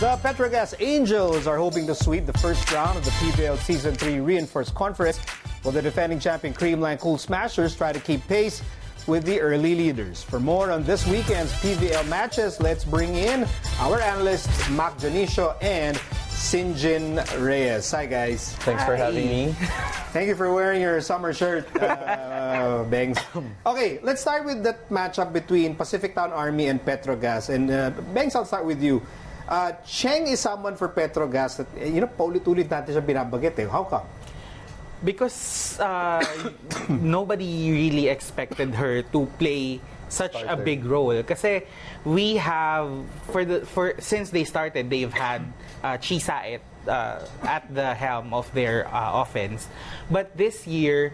The PetroGazz Angels are hoping to sweep the first round of the PVL Season 3 Reinforced Conference, while the defending champion Creamline Cool Smashers try to keep pace with the early leaders. For more on this weekend's PVL matches, let's bring in our analysts Dionisio and Synjin Reyes. Hi, guys. Thanks for having me. Thank you for wearing your summer shirt, Bangs. Okay, let's start with that matchup between PacificTown Army and PetroGazz. And Bangs, I'll start with you. Cheng is someone for PetroGazz that, paulit-ulit natin siya binabagit eh. How come? Because nobody really expected her to play such a big role. Kasi we have, since they started, they've had Chisaet at the helm of their offense. But this year,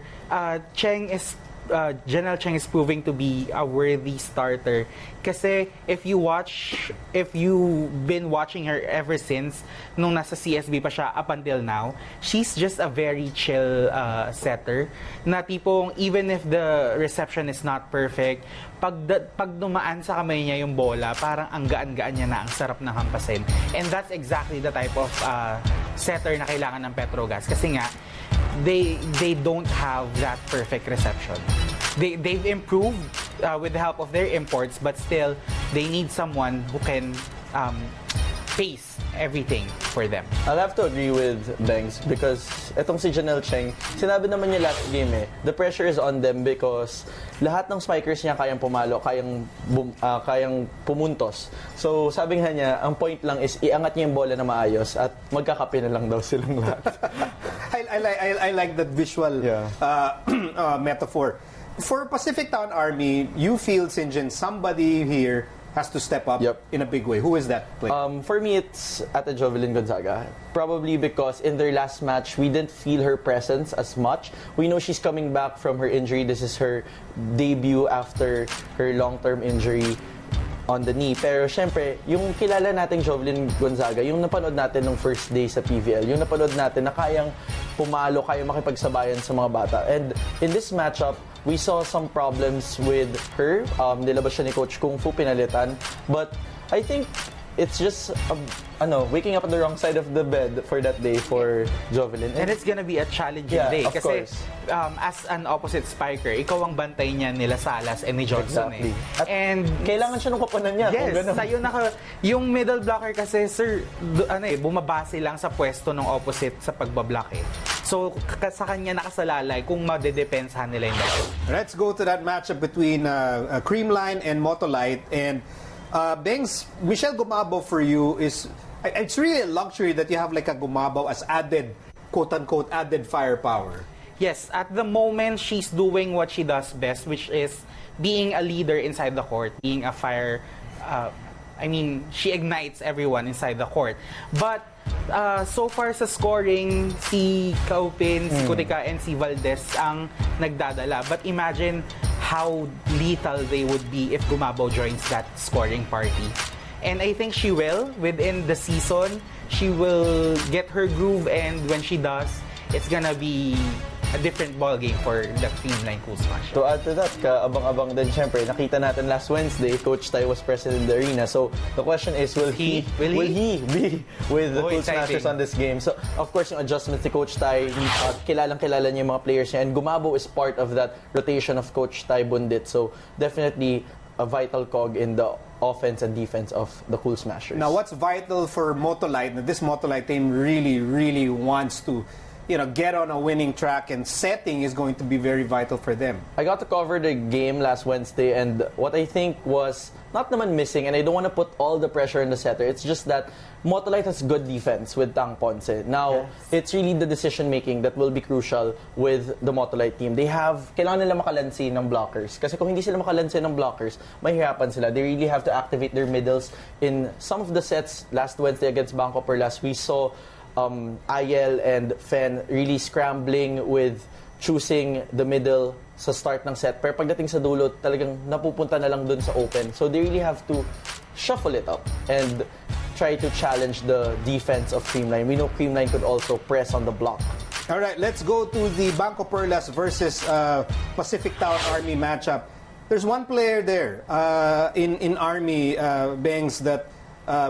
General Cheng is proving to be a worthy starter. Kasi if you've been watching her ever since nung nasa CSB pa siya up until now, she's just a very chill setter. Na tipong even if the reception is not perfect, pag dumaan sa kamay niya yung bola, parang ang gaan-gaan niya na, ang sarap ng hampasin. And that's exactly the type of setter na kailangan ng PetroGazz. Kasi nga, they don't have that perfect reception. They've improved with the help of their imports, but still they need someone who can pace everything for them. I'll have to agree with Bangs because etong si Janelle Cheng, sinabi naman niya last game the pressure is on them because lahat ng spikers niya kayang pumalo, kayang pumuntos. So sabi nga niya, ang point lang is iangat niya yung bola na maayos at magkakape na lang daw silang lahat. I like that visual metaphor. For PacificTown Army, you feel, Synjin, somebody here has to step up in a big way. Who is that player? For me, it's Ate Jovelyn Gonzaga. Probably because in their last match, we didn't feel her presence as much. We know she's coming back from her injury. This is her debut after her long-term injury on the knee. Pero syempre, yung kilala nating Jovelyn Gonzaga, yung napanood natin nung first day sa PVL, yung napanood natin na kayang pumalo, kayang makipagsabayan sa mga bata. And in this matchup, we saw some problems with her. Nilabas siya ni Coach Kung Fu, pinalitan. But I think it's just waking up on the wrong side of the bed for that day for Jovelyn. And it's gonna be a challenging day. Of Kasi course. As an opposite spiker, ikaw ang bantay niya nila Salas and ni Johnson. Exactly. At and kailangan siya ng kapanan niya. Yes, sa'yo yung middle blocker kasi, sir, bumabase lang sa pwesto ng opposite sa pagbablock eh. So, sa kanya nakasalalay kung madedepensahan nila yung dalawa. Let's go to that matchup between Creamline and Motolite. And Bengs, Michelle Gumabo for you is, it's really a luxury that you have like a Gumabo as added, quote-unquote, added firepower. Yes, at the moment, she's doing what she does best, which is being a leader inside the court, being a fire, she ignites everyone inside the court. But so far sa scoring, si Kaupin, si Kutika, and si Valdez ang nagdadala. But imagine how lethal they would be if Gumabo joins that scoring party. And I think she will. Within the season, she will get her groove, and when she does, it's gonna be a different ball game for the Creamline Cool Smash. To add to that, kaabang-abang din syempre, nakita natin last Wednesday, Coach Tai was present in the arena. So the question is, will he be with the Cool Smashers on this game? So of course, yung adjustments ni Coach Tai, kilalang-kilala niya yung mga players niya, and Gumabo is part of that rotation of Coach Tai Bundit. So definitely a vital cog in the offense and defense of the Cool Smashers. Now, what's vital for Motolite? This Motolite team really, really wants to get on a winning track, and setting is going to be very vital for them. I got to cover the game last Wednesday, and what I think was not naman missing, and I don't want to put all the pressure on the setter, it's just that Motolite has good defense with Tang Ponce. Now, it's really the decision-making that will be crucial with the Motolite team. Kailangan nila makalansi ng blockers. Kasi kung hindi sila makalansi ng blockers, mahihirapan sila. They really have to activate their middles. In some of the sets last Wednesday against Banko Perlas, we saw Ayel and Fen really scrambling with choosing the middle sa start ng set. Pero pagdating sa dulo, talagang napupunta na lang dun sa open. So they really have to shuffle it up and try to challenge the defense of Creamline. We know Creamline could also press on the block. All right, let's go to the Banko Perlas versus PacificTown Army matchup. There's one player there in Army, Bangs, that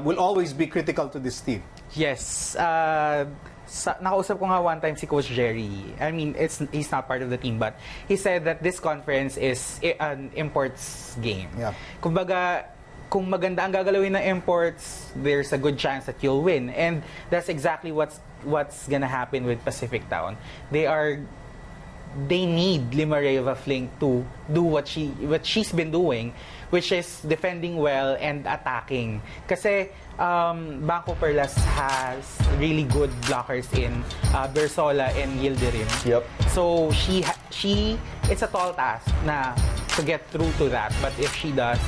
will always be critical to this team. Yes. Nakausap ko nga one time si Coach Jerry. I mean, he's not part of the team, but he said that this conference is an imports game. Yeah. Kumbaga, kung maganda ang gagalawin ng imports, there's a good chance that you'll win. And that's exactly what's gonna happen with PacificTown. They need Limareva Flink to do what she's been doing, which is defending well and attacking. Kasi Banko Perlas has really good blockers in Bersola and Yildirim. Yep. So it's a tall task to get through to that. But if she does,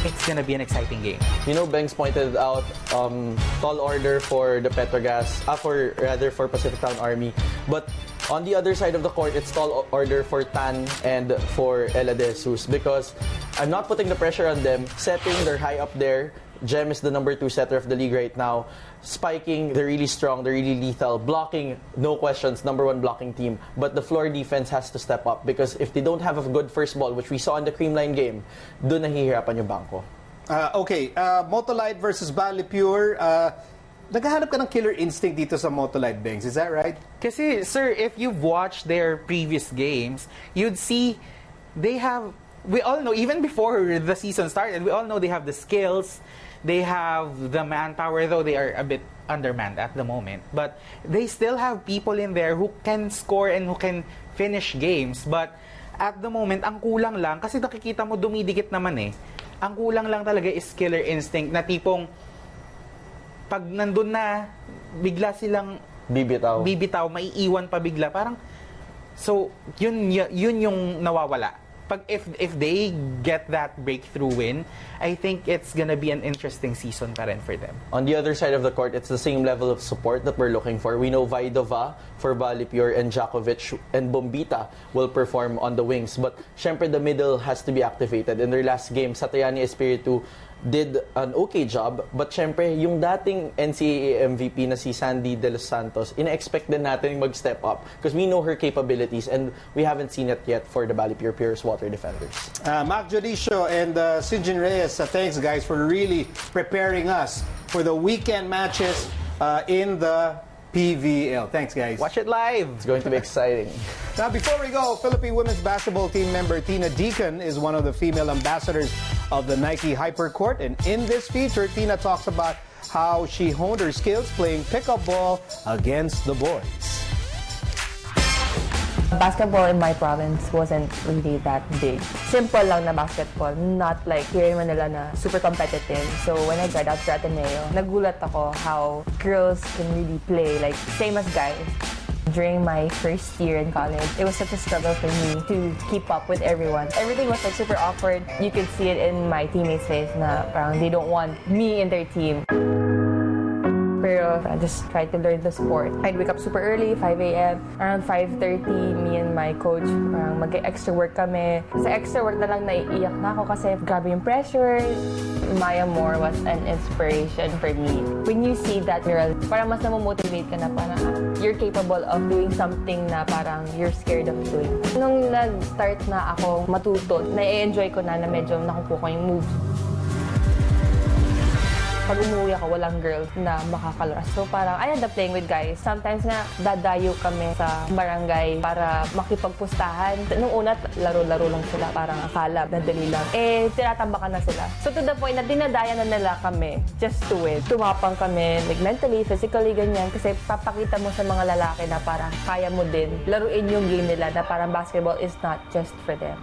it's gonna be an exciting game. You know, Bengs pointed out tall order for the PetroGazz, for PacificTown Army. But on the other side of the court, it's tall order for Tan and for Ella De Jesus, because I'm not putting the pressure on them. Setting, they're high up there. Gem is the number 2 setter of the league right now. Spiking, they're really strong, they're really lethal. Blocking, no questions, number 1 blocking team. But the floor defense has to step up, because if they don't have a good first ball, which we saw in the Creamline game, doon nahihirapan yung Banko. Motolite versus BaliPure. Naghahanap ka ng killer instinct dito sa Motolite, Bengs. Is that right? Kasi, sir, if you've watched their previous games, you'd see we all know, even before the season started, we all know they have the skills, they have the manpower, though they are a bit undermanned at the moment. But they still have people in there who can score and who can finish games. But at the moment, ang kulang lang, kasi nakikita mo dumidikit naman eh. Ang kulang lang talaga is killer instinct na tipong pag nandun na, bigla silang bibitaw, maiiwan pa bigla. Parang, so, yun yung nawawala. If they get that breakthrough win, I think it's gonna be an interesting season pa rin for them. On the other side of the court, it's the same level of support that we're looking for. We know Vaidova for BaliPure and Jakovic and Bombita will perform on the wings. But syempre, the middle has to be activated. In their last game, Satayani Espiritu did an okay job, but syempre, yung dating NCAA MVP na si Sandy De Los Santos, ina-expect din natin mag-step up because we know her capabilities and we haven't seen it yet for the BaliPure Pure Water defenders. Dionisio and Synjin Reyes, thanks guys for really preparing us for the weekend matches in the PVL. Thanks, guys. Watch it live. It's going to be exciting. Now, before we go, Philippine women's basketball team member Tina Deacon is one of the female ambassadors of the Nike Hypercourt. And in this feature, Tina talks about how she honed her skills playing pickup ball against the boys. Basketball in my province wasn't really that big. Simple lang na basketball, not like here in Manila na super competitive. So when I tried out for Ateneo, nagulat ako how girls can really play, like same as guys. During my first year in college, it was such a struggle for me to keep up with everyone. Everything was like super awkward. You could see it in my teammates' face na parang they don't want me in their team. Pero I just tried to learn the sport. I'd wake up super early, 5 a.m. Around 5:30, me and my coach, parang mag-extra work kami. Sa extra work na lang naiiyak na ako kasi grabe yung pressure. Maya Moore was an inspiration for me. When you see that girl, parang mas namomotivate ka na parang you're capable of doing something na parang you're scared of doing. Nung nag-start na ako matuto, na-enjoy ko na medyo nakukuha ko yung moves. Pag umuwi ako, walang girls na makakalaro. So parang, I end up playing with guys. Sometimes nga, dadayo kami sa barangay para makipagpustahan. Nung una, laro-laro lang sila. Parang akala, nadali lang. Eh, tinatambakan na sila. So to the point na dinadaya na nila kami just to win. Tumapang kami, like mentally, physically, ganyan. Kasi papakita mo sa mga lalaki na parang kaya mo din. Laruin yung game nila na parang basketball is not just for them.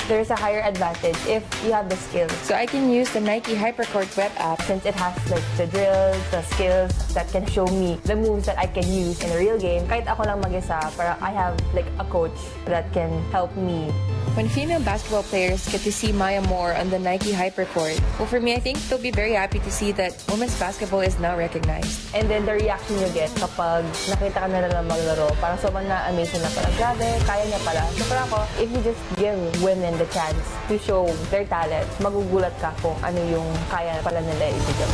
There's a higher advantage if you have the skills. So I can use the Nike Hypercourt web app since it has like the drills, the skills that can show me the moves that I can use in a real game. Kahit ako lang mag-isa, pero I have like a coach that can help me. When female basketball players get to see Maya Moore on the Nike Hypercourt, well, for me, I think they'll be very happy to see that women's basketball is now recognized. And then the reaction you get kapag nakita ka na lang maglaro, parang sobrang na-amazing na parang, grabe, kaya niya pala. So parang ako, if you just give women the chance to show their talent, magugulat ka kung ano yung kaya pala nila ibigay.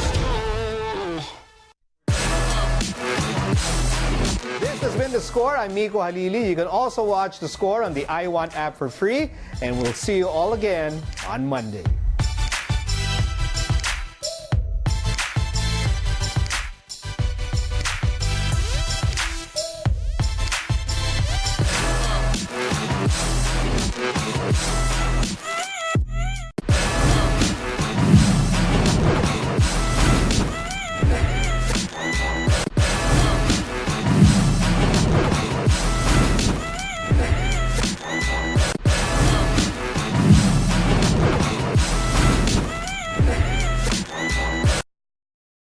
This has been The Score. I'm Miko Halili. You can also watch The Score on the iWant app for free. And we'll see you all again on Monday.